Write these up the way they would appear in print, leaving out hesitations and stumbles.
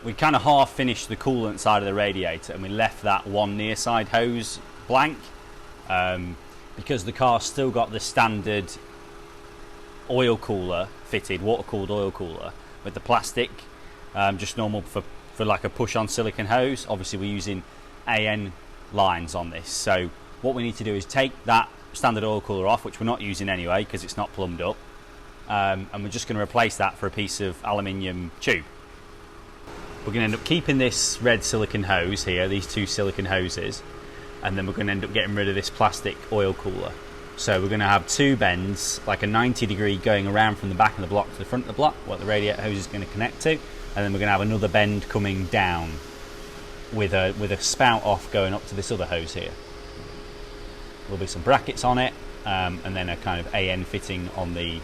we kind of half finished the coolant side of the radiator and we left that one near side hose blank because the car's still got the standard oil cooler fitted, water cooled oil cooler with the plastic, just normal for like a push on silicone hose. Obviously we're using AN lines on this, so what we need to do is take that standard oil cooler off, which we're not using anyway because it's not plumbed up, and we're just going to replace that for a piece of aluminium tube. We're going to end up keeping this red silicone hose here, these two silicone hoses, and then we're going to end up getting rid of this plastic oil cooler. So we're going to have two bends, like a 90 degree going around from the back of the block to the front of the block, what the radiator hose is going to connect to, and then we're going to have another bend coming down with a spout off going up to this other hose here. There'll be some brackets on it, and then a kind of AN fitting on the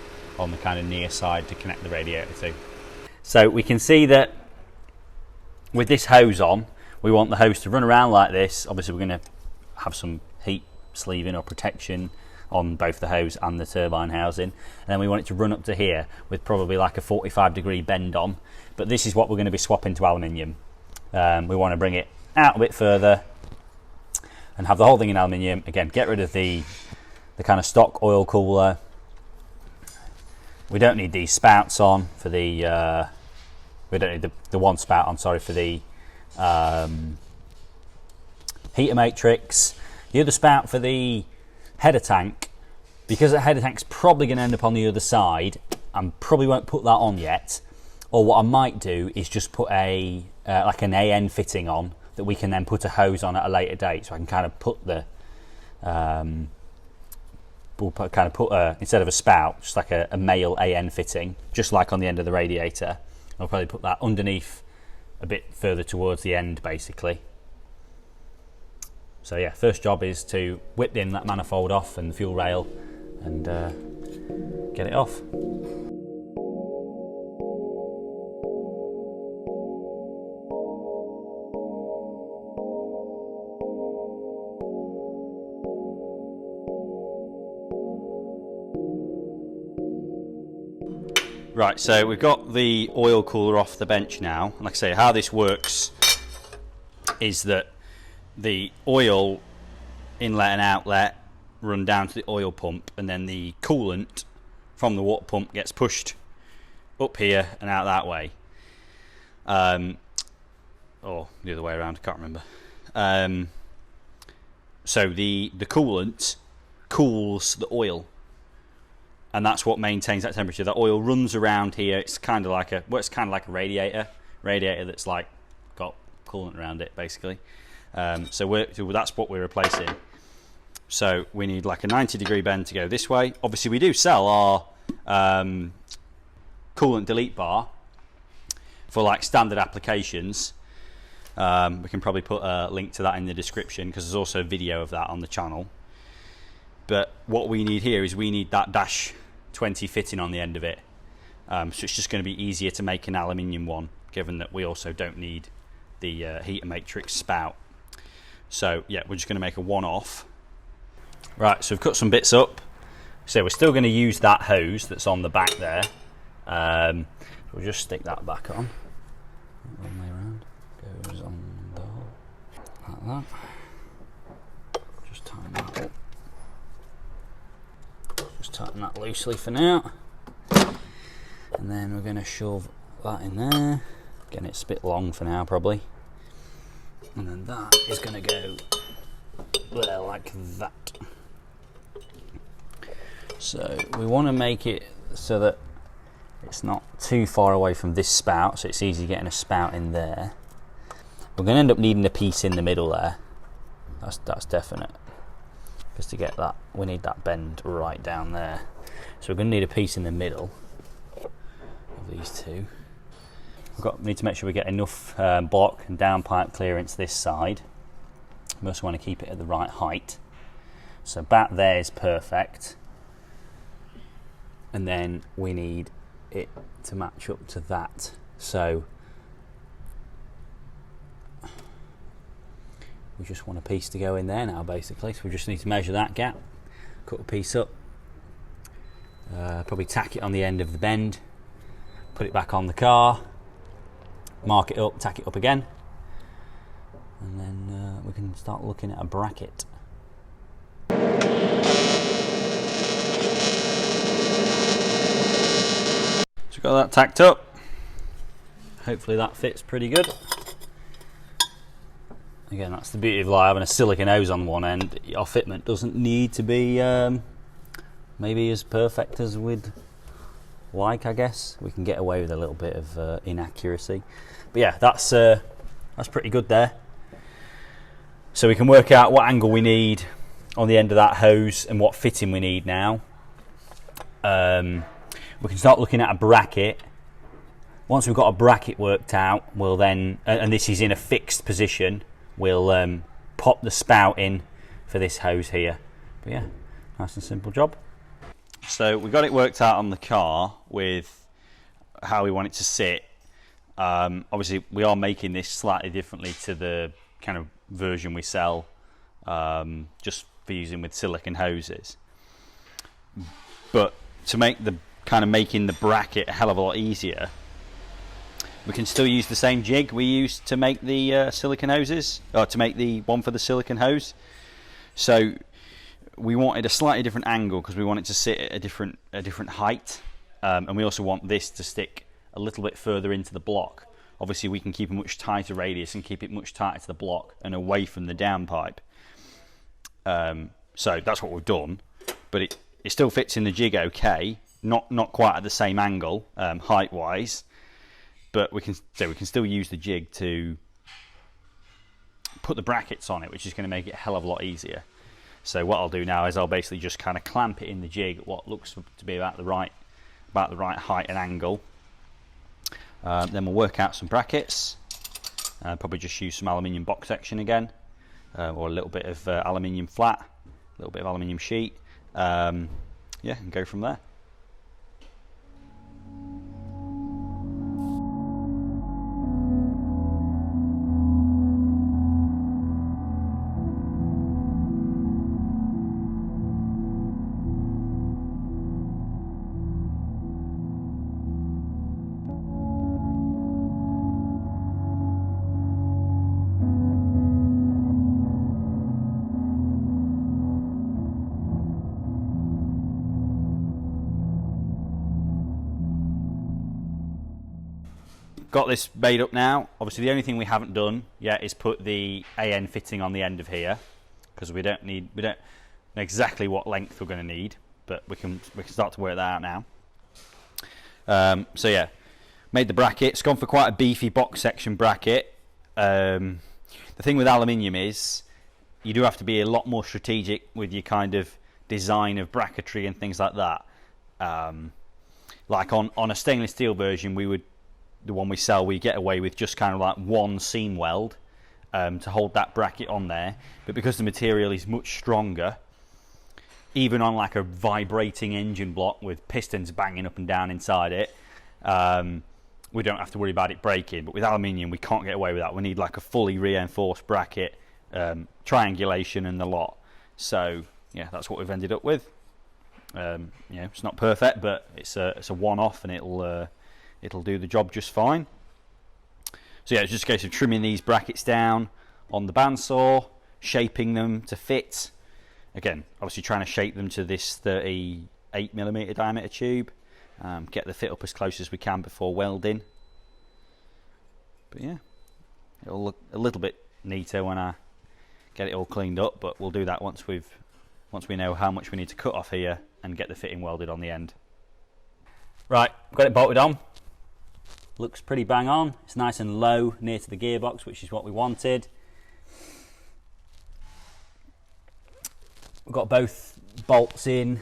kind of near side to connect the radiator to. So we can see that with this hose on, we want the hose to run around like this. Obviously we're going to have some heat sleeving or protection on both the hose and the turbine housing, and then we want it to run up to here with probably like a 45 degree bend on, but this is what we're going to be swapping to aluminium. We want to bring it out a bit further and have the whole thing in aluminium. Again, get rid of the kind of stock oil cooler. We don't need these spouts on for the we don't need the one spout on, sorry, for the heater matrix. The other spout for the header tank, because the header tank's probably going to end up on the other side, I probably won't put that on yet. Or what I might do is just put a like an AN fitting on that we can then put a hose on at a later date, so I can kind of put the instead of a spout, just like a male AN fitting, just like on the end of the radiator. I'll probably put that underneath a bit further towards the end, basically. So yeah, first job is to whip in that manifold off and the fuel rail and get it off. Right, so we've got the oil cooler off the bench now. Like I say, how this works is that the oil inlet and outlet run down to the oil pump, and then the coolant from the water pump gets pushed up here and out that way. Or the other way around, I can't remember. So the coolant cools the oil, and that's what maintains that temperature. The oil runs around here. It's kind of like a radiator that's like got coolant around it, basically. So that's what we're replacing. So we need like a 90 degree bend to go this way. Obviously we do sell our coolant delete bar for like standard applications. We can probably put a link to that in the description, because there's also a video of that on the channel. But what we need here is we need that dash 20 fitting on the end of it. So it's just going to be easier to make an aluminium one, given that we also don't need the heater matrix spout. So yeah, we're just going to make a one-off. Right, so we've cut some bits up. So we're still going to use that hose that's on the back there. We'll just stick that back on. One way around. Goes on the hole. Like that. Just tighten that up. Just tighten that loosely for now. And then we're going to shove that in there. Again, it's a bit long for now, probably. And then that is going to go there like that. So we want to make it so that it's not too far away from this spout, so it's easy getting a spout in there. We're going to end up needing a piece in the middle there. That's definite. Because to get that, we need that bend right down there. So we're going to need a piece in the middle of these two. We need to make sure we get enough block and downpipe clearance this side. We also want to keep it at the right height. So back there is perfect. And then we need it to match up to that. So we just want a piece to go in there now, basically. So we just need to measure that gap, cut a piece up, probably tack it on the end of the bend, put it back on the car, mark it up, tack it up again, and then we can start looking at a bracket. So got that tacked up. Hopefully that fits pretty good. Again, that's the beauty of like having a silicone hose on one end. Our fitment doesn't need to be maybe as perfect as we'd like, I guess. We can get away with a little bit of inaccuracy. But yeah, that's pretty good there. So we can work out what angle we need on the end of that hose and what fitting we need now. We can start looking at a bracket. Once we've got a bracket worked out, we'll then, and this is in a fixed position, we'll pop the spout in for this hose here. But yeah, nice and simple job. So we got it worked out on the car with how we want it to sit. Obviously we are making this slightly differently to the kind of version we sell, just for using with silicone hoses. But to make the kind of making the bracket a hell of a lot easier, we can still use the same jig we used to make the silicone hoses, or to make the one for the silicone hose. So we wanted a slightly different angle because we want it to sit at a different height, and we also want this to stick a little bit further into the block. Obviously we can keep a much tighter radius and keep it much tighter to the block and away from the downpipe. So that's what we've done, but it still fits in the jig okay, not quite at the same angle height wise, but we can still use the jig to put the brackets on it, which is going to make it a hell of a lot easier. So what I'll do now is I'll basically just kind of clamp it in the jig at what looks to be about the right height and angle. Then we'll work out some brackets. Probably just use some aluminium box section again, or a little bit of aluminium flat, a little bit of aluminium sheet. Yeah, and go from there. Got this made up now. Obviously the only thing we haven't done yet is put the AN fitting on the end of here, because we don't know exactly what length we're going to need, but we can start to work that out now. So yeah, made the bracket. It's gone for quite a beefy box section bracket. The thing with aluminium is you do have to be a lot more strategic with your kind of design of bracketry and things like that. Like on a stainless steel version, the one we sell, we get away with just kind of like one seam weld to hold that bracket on there. But because the material is much stronger, even on like a vibrating engine block with pistons banging up and down inside it, we don't have to worry about it breaking. But with aluminium, we can't get away with that. We need like a fully reinforced bracket, triangulation and the lot. So yeah, that's what we've ended up with. It's not perfect, but it's a one-off, and it'll do the job just fine. So yeah, it's just a case of trimming these brackets down on the bandsaw, shaping them to fit. Again, obviously trying to shape them to this 38mm diameter tube. Get the fit up as close as we can before welding. But yeah, it'll look a little bit neater when I get it all cleaned up, but we'll do that once we know how much we need to cut off here and get the fitting welded on the end. Right, got it bolted on. Looks pretty bang on. It's nice and low near to the gearbox, which is what we wanted. We've got both bolts in,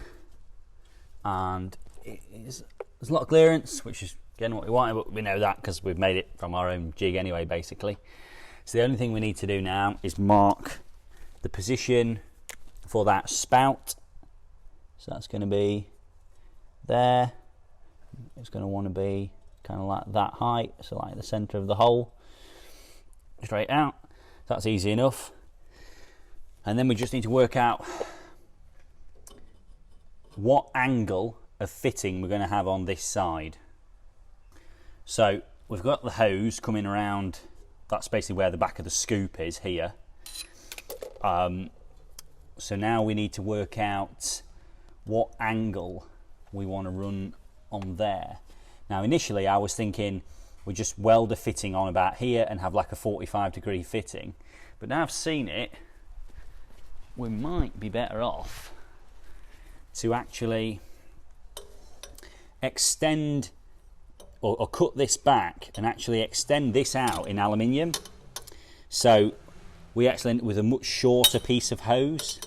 and there's a lot of clearance, which is again what we wanted, but we know that because we've made it from our own jig anyway, basically. So the only thing we need to do now is mark the position for that spout. So that's going to be there. It's going to want to be kind of like that height, so like the centre of the hole, straight out. That's easy enough. And then we just need to work out what angle of fitting we're going to have on this side. So we've got the hose coming around. That's basically where the back of the scoop is here. So now we need to work out what angle we want to run on there. Now initially I was thinking we just weld a fitting on about here and have like a 45-degree fitting, but now I've seen it, we might be better off to actually extend or cut this back and actually extend this out in aluminium. So we actually end up with a much shorter piece of hose.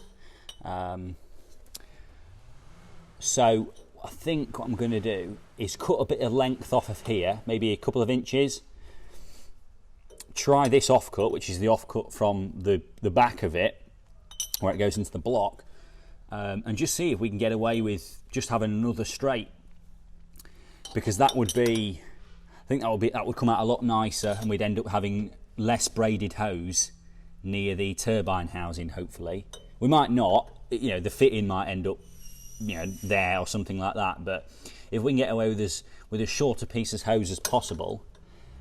So I think what I'm going to do is cut a bit of length off of here, maybe a couple of inches. Try this offcut, which is the offcut from the back of it, where it goes into the block, and just see if we can get away with just having another straight. Because that would be, I think that would come out a lot nicer, and we'd end up having less braided hose near the turbine housing. Hopefully, we might not. You know, the fitting might end up, you know, there or something like that. But if we can get away with as shorter piece of hose as possible,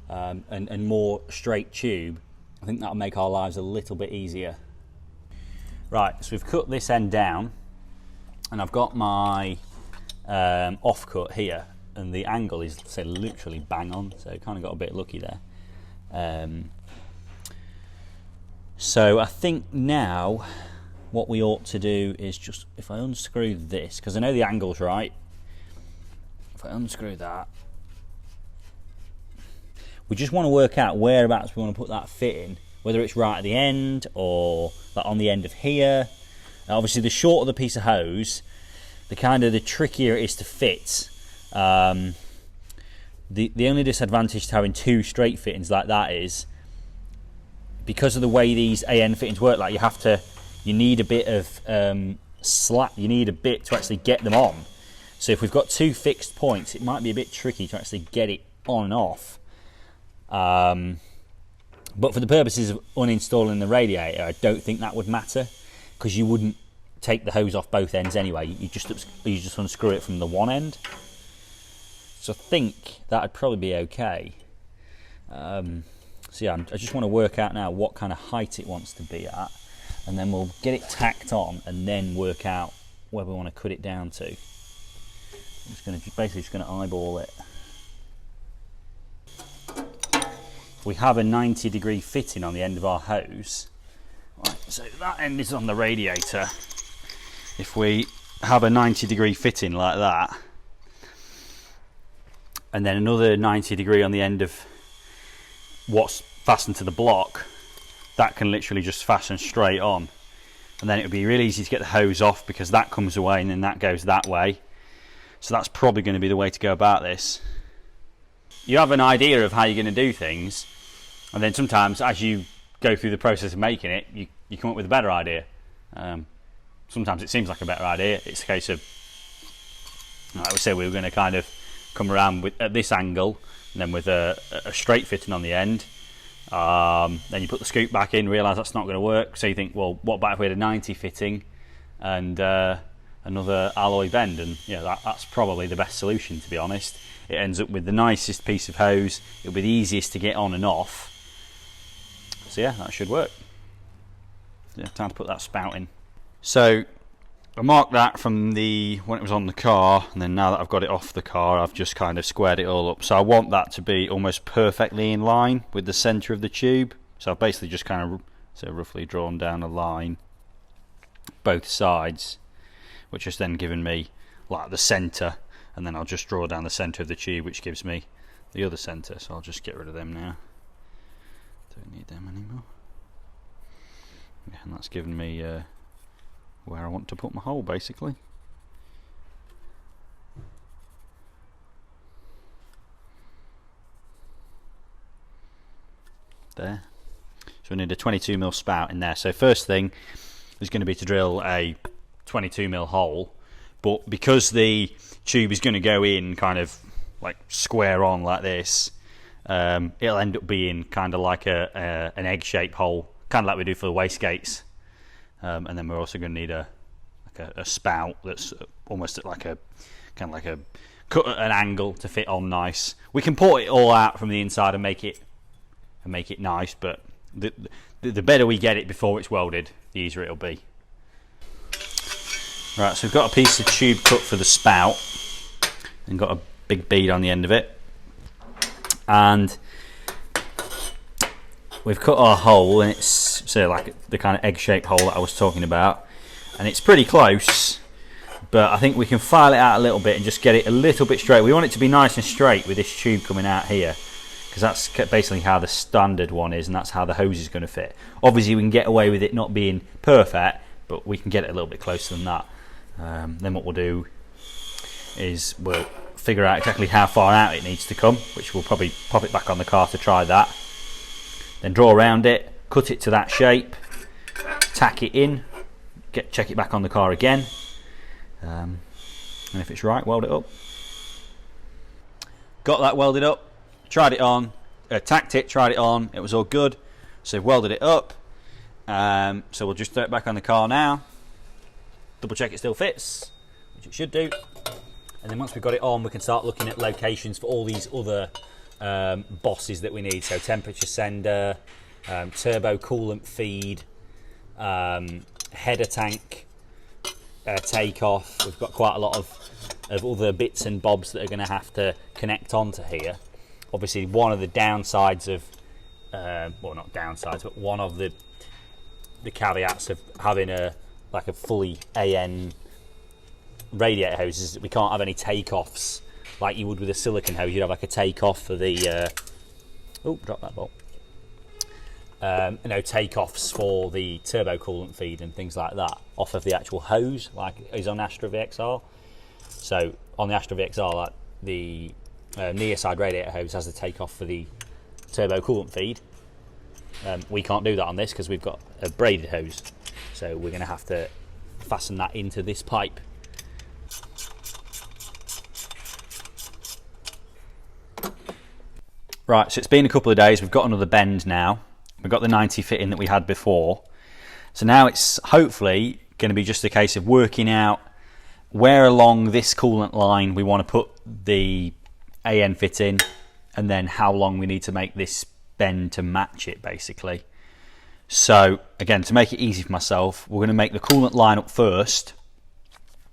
and more straight tube, I think that'll make our lives a little bit easier. Right, so we've cut this end down, and I've got my offcut here. And the angle is, say, literally bang on, so kind of got a bit lucky there. So I think now what we ought to do is just, if I unscrew this, because I know the angle's right, if I unscrew that, we just want to work out whereabouts we want to put that fit in, whether it's right at the end or like on the end of here. Now, obviously, the shorter the piece of hose, the trickier it is to fit. The only disadvantage to having two straight fittings like that is because of the way these AN fittings work, like you need a bit of slack, you need a bit to actually get them on. So if we've got two fixed points, it might be a bit tricky to actually get it on and off. But for the purposes of uninstalling the radiator, I don't think that would matter, because you wouldn't take the hose off both ends anyway. You just unscrew it from the one end. So I think that would probably be okay. So yeah, I just want to work out now what kind of height it wants to be at, and then we'll get it tacked on and then work out where we want to cut it down to. I'm basically just going to eyeball it. We have a 90-degree fitting on the end of our hose. Right, so that end is on the radiator. If we have a 90-degree fitting like that, and then another 90-degree on the end of what's fastened to the block, that can literally just fasten straight on. And then it would be really easy to get the hose off, because that comes away and then that goes that way. So that's probably going to be the way to go about this. You have an idea of how you're going to do things, and then sometimes as you go through the process of making it, you come up with a better idea. Sometimes it seems like a better idea. It's a case of, like we said, we were going to kind of come around at this angle, and then with a straight fitting on the end. Then you put the scoop back in, realise that's not going to work, so you think, well, what about if we had a 90 fitting and another alloy bend? And that's probably the best solution, to be honest. It ends up with the nicest piece of hose, it'll be the easiest to get on and off. So yeah, that should work. Yeah, time to put that spout in. So I marked that from when it was on the car, and then now that I've got it off the car, I've just kind of squared it all up. So I want that to be almost perfectly in line with the centre of the tube. So I've basically just kind of roughly drawn down a line both sides, which has then given me like the centre, and then I'll just draw down the centre of the tube, which gives me the other centre. So I'll just get rid of them now. Don't need them anymore. Yeah, and that's given me where I want to put my hole, basically. There. So we need a 22mm spout in there. So first thing is going to be to drill a 22mm hole, but because the tube is going to go in kind of like square on like this, it'll end up being kind of like an egg-shaped hole, kind of like we do for the wastegates. And then we're also going to need a spout that's almost like a cut at an angle to fit on nice. We can port it all out from the inside and make it nice, but the better we get it before it's welded, the easier it'll be. Right, so we've got a piece of tube cut for the spout and got a big bead on the end of it, and we've cut our hole, and it's like the kind of egg-shaped hole that I was talking about, and it's pretty close, but I think we can file it out a little bit and just get it a little bit straight. We want it to be nice and straight with this tube coming out here, because that's basically how the standard one is, and that's how the hose is going to fit. Obviously we can get away with it not being perfect, but we can get it a little bit closer than that. Then what we'll do is we'll figure out exactly how far out it needs to come, which we'll probably pop it back on the car to try that. Then draw around it, cut it to that shape, tack it in, check it back on the car again, and if it's right, weld it up. Got that welded up, tried it on, tacked it, tried it on, it was all good, so welded it up. So we'll just throw it back on the car now, double check it still fits, which it should do, and then once we've got it on, we can start looking at locations for all these other bosses that we need. So temperature sender, turbo coolant feed, header tank, takeoff. We've got quite a lot of other bits and bobs that are going to have to connect onto here. Obviously one of the downsides of well, not downsides, but one of the caveats of having a fully AN radiator hose is that we can't have any takeoffs like you would with a silicon hose. You'd have like a takeoff for the oh, drop that bolt. Takeoffs for the turbo coolant feed and things like that off of the actual hose, like is on Astra VXR. So on the Astra VXR, like the near side radiator hose has the takeoff for the turbo coolant feed. We can't do that on this because we've got a braided hose, so we're going to have to fasten that into this pipe. Right, so it's been a couple of days, we've got another bend now. We've got the 90 fitting that we had before. So now it's hopefully going to be just a case of working out where along this coolant line we want to put the AN fit in, and then how long we need to make this bend to match it, basically. So again, to make it easy for myself, we're going to make the coolant line up first,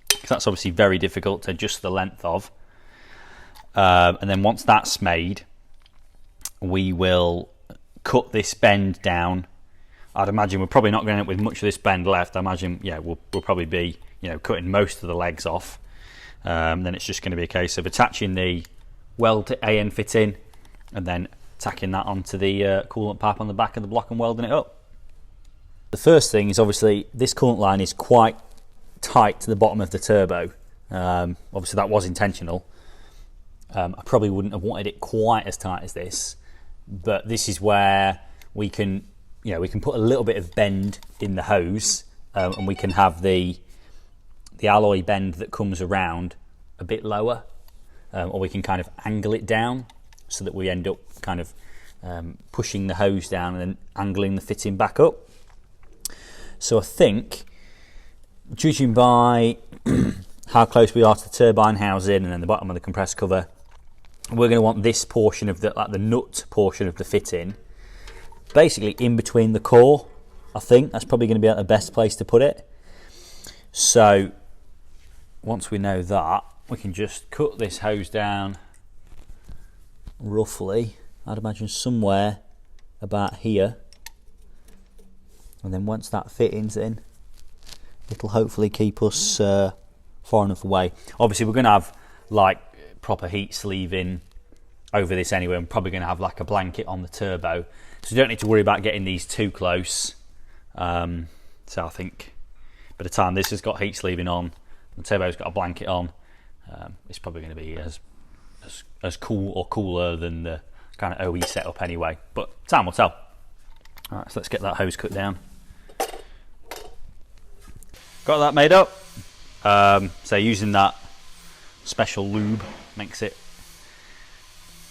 because that's obviously very difficult to adjust the length of. And then once that's made, we will cut this bend down. I'd imagine we're probably not going to end up with much of this bend left. I imagine, yeah, we'll probably be, cutting most of the legs off. Then it's just going to be a case of attaching the weld to AN fit in, and then tacking that onto the coolant pipe on the back of the block and welding it up. The first thing is, obviously this coolant line is quite tight to the bottom of the turbo. Obviously that was intentional. I probably wouldn't have wanted it quite as tight as this, but this is where we can put a little bit of bend in the hose, and we can have the alloy bend that comes around a bit lower, or we can kind of angle it down so that we end up kind of pushing the hose down and then angling the fitting back up. So I think, judging by how close we are to the turbine housing and then the bottom of the compressor cover, we're going to want this portion of the nut portion of the fitting basically in between the core. I think that's probably going to be the best place to put it. So once we know that, we can just cut this hose down roughly, I'd imagine somewhere about here, and then once that fitting's in, it'll hopefully keep us far enough away. Obviously we're going to have like proper heat sleeving over this anyway. I'm probably going to have like a blanket on the turbo, so you don't need to worry about getting these too close. So I think by the time this has got heat sleeving on, the turbo's got a blanket on, it's probably going to be as cool or cooler than the kind of OE setup anyway, but time will tell. Alright, so let's get that hose cut down. Got that made up. So using that special lube makes it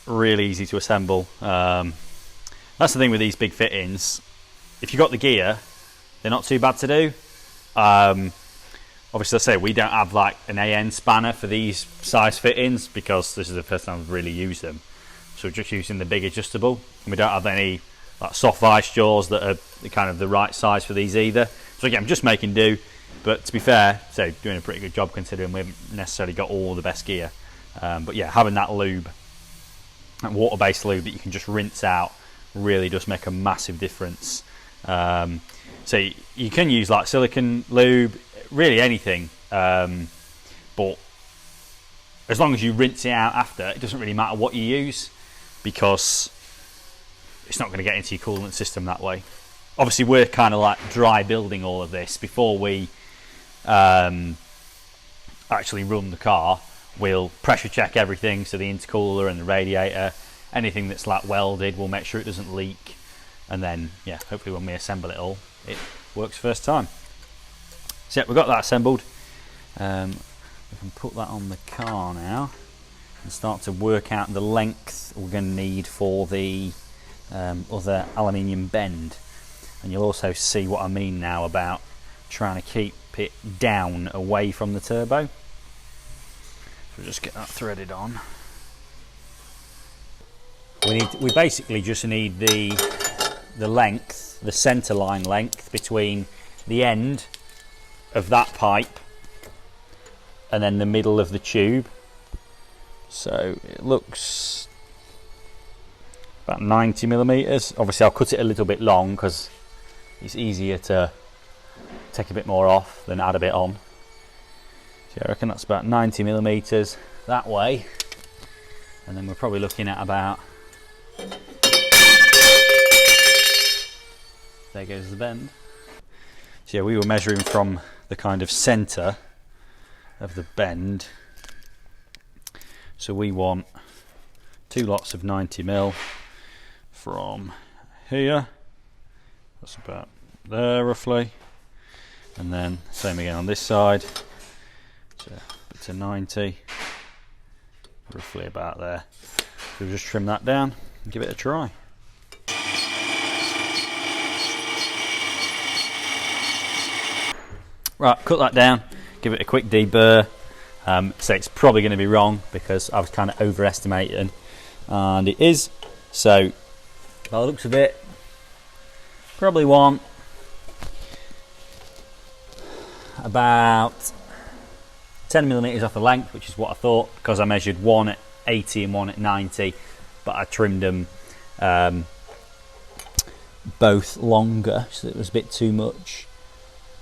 really easy to assemble. That's the thing with these big fittings. If you've got the gear, they're not too bad to do. Obviously, I say we don't have like an AN spanner for these size fittings because this is the first time I've really used them. So we're just using the big adjustable, and we don't have any like soft vice jaws that are kind of the right size for these either. So again, I'm just making do, but to be fair, so doing a pretty good job considering we haven't necessarily got all the best gear. But yeah, having that lube, that water-based lube that you can just rinse out, really does make a massive difference. So you can use like silicone lube, really anything, but as long as you rinse it out after, it doesn't really matter what you use, because it's not going to get into your coolant system that way. Obviously we're kind of like dry building all of this before we actually run the car. We'll pressure check everything, so the intercooler and the radiator, anything that's like welded, we'll make sure it doesn't leak, and then yeah, hopefully when we assemble it all, it works first time. So yeah, we've got that assembled. We can put that on the car now and start to work out the length we're going to need for the other aluminium bend. And you'll also see what I mean now about trying to keep it down away from the turbo. So just get that threaded on. We basically just need the length, the centre line length between the end of that pipe and then the middle of the tube. So it looks about 90 millimeters. Obviously I'll cut it a little bit long because it's easier to take a bit more off than add a bit on. So I reckon that's about 90 millimeters that way, and then we're probably looking at about, there goes the bend. So yeah, we were measuring from the kind of center of the bend, so we want 2 lots of 90 mil from here, that's about there roughly, and then same again on this side, so to 90, roughly about there. So we'll just trim that down and give it a try. Right, cut that down, give it a quick deburr. So it's probably going to be wrong because I was kind of overestimating, and it is. So by the looks of it, probably want about 10 millimeters off the length, which is what I thought, because I measured one at 80 and one at 90, but I trimmed them both longer, so it was a bit too much.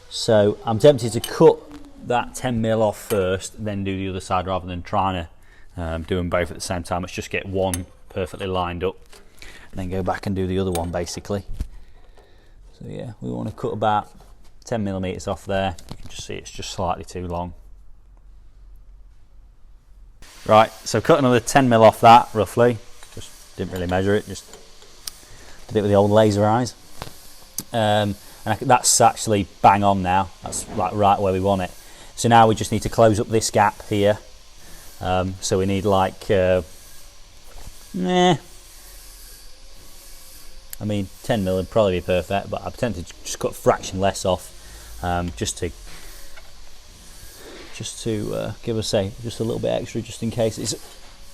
So I'm tempted to cut that 10 mil off first, then do the other side, rather than trying to do them both at the same time. Let's just get one perfectly lined up and then go back and do the other one basically. So yeah, we want to cut about 10 millimeters off there. You can just see it's just slightly too long. Right, so cut another 10 mil off that roughly. Just didn't really measure it, just did it with the old laser eyes. And that's actually bang on now. That's like right where we want it. So now we just need to close up this gap here. So we need like, I mean 10 mil would probably be perfect, but I'm tempted to just cut a fraction less off, just to give us just a little bit extra, just in case.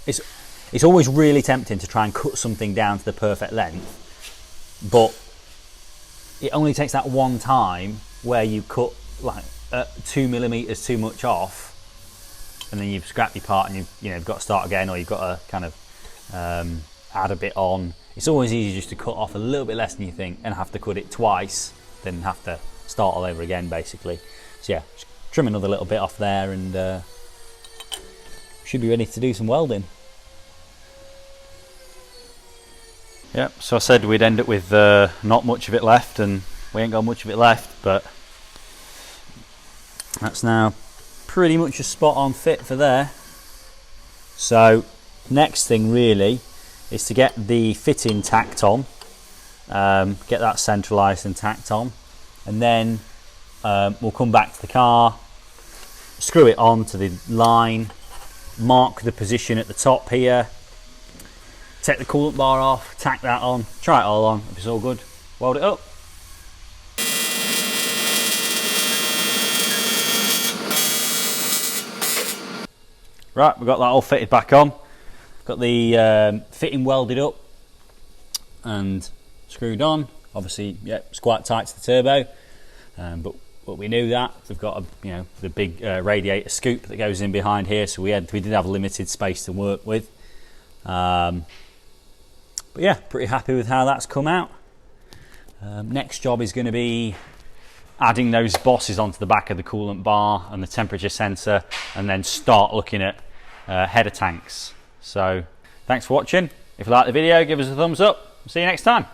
It's always really tempting to try and cut something down to the perfect length, but it only takes that one time where you cut like 2 millimeters too much off, and then you've scrapped your part and you've got to start again, or you've got to kind of add a bit on. It's always easier just to cut off a little bit less than you think and have to cut it twice than have to start all over again basically. So yeah, just trim another little bit off there and should be ready to do some welding. Yep, so I said we'd end up with not much of it left, and we ain't got much of it left, but that's now pretty much a spot on fit for there. So next thing really is to get the fitting tacked on, get that centralised and tacked on, and then we'll come back to the car, screw it on to the line, mark the position at the top here, take the coolant bar off, tack that on, try it all on. If it's all good, weld it up. Right, we've got that all fitted back on. Got the fitting welded up and screwed on. Obviously, yeah, it's quite tight to the turbo, but we knew that. We've got the big radiator scoop that goes in behind here, so we did have limited space to work with. But yeah, pretty happy with how that's come out. Next job is going to be adding those bosses onto the back of the coolant bar and the temperature sensor, and then start looking at header tanks. So thanks for watching. If you like the video, give us a thumbs up. See you next time.